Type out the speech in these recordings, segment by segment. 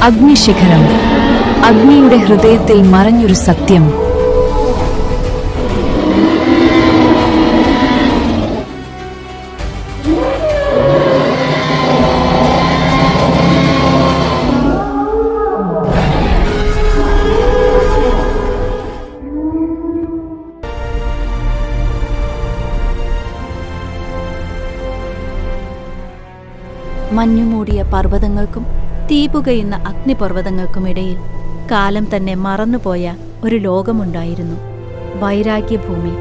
അഗ്നിശിഖരം, അഗ്നിയുടെ ഹൃദയത്തിൽ മറഞ്ഞൊരു സത്യം. മഞ്ഞുമൂടിയ പർവ്വതങ്ങൾക്കും തീപുകയുന്ന അഗ്നിപർവ്വതങ്ങൾക്കുമിടയിൽ കാലം തന്നെ മറന്നുപോയ ഒരു ലോകമുണ്ടായിരുന്നു. വൈരാഗ്യഭൂമി.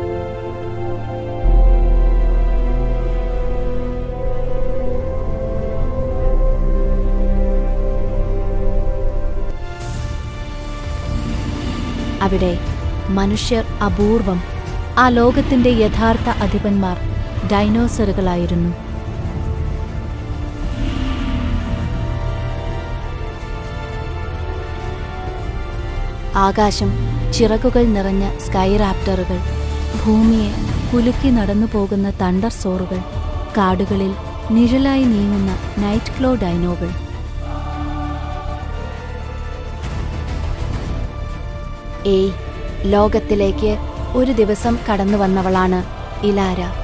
അവിടെ മനുഷ്യർ അപൂർവം. ആ ലോകത്തിന്റെ യഥാർത്ഥ അധിപന്മാർ ഡൈനോസറുകളായിരുന്നു. ആകാശം ചിറകുകൾ നിറഞ്ഞ സ്കൈറാപ്റ്ററുകൾ, ഭൂമിയെ കുലുക്കി നടന്നു പോകുന്ന തണ്ടർ സോറുകൾ, കാടുകളിൽ നിഴലായി നീങ്ങുന്ന നൈറ്റ് ക്ലോ ഡൈനോകൾ. ലോകത്തിലേക്ക് ഒരു ദിവസം കടന്നു വന്നവളാണ് ഇലാര.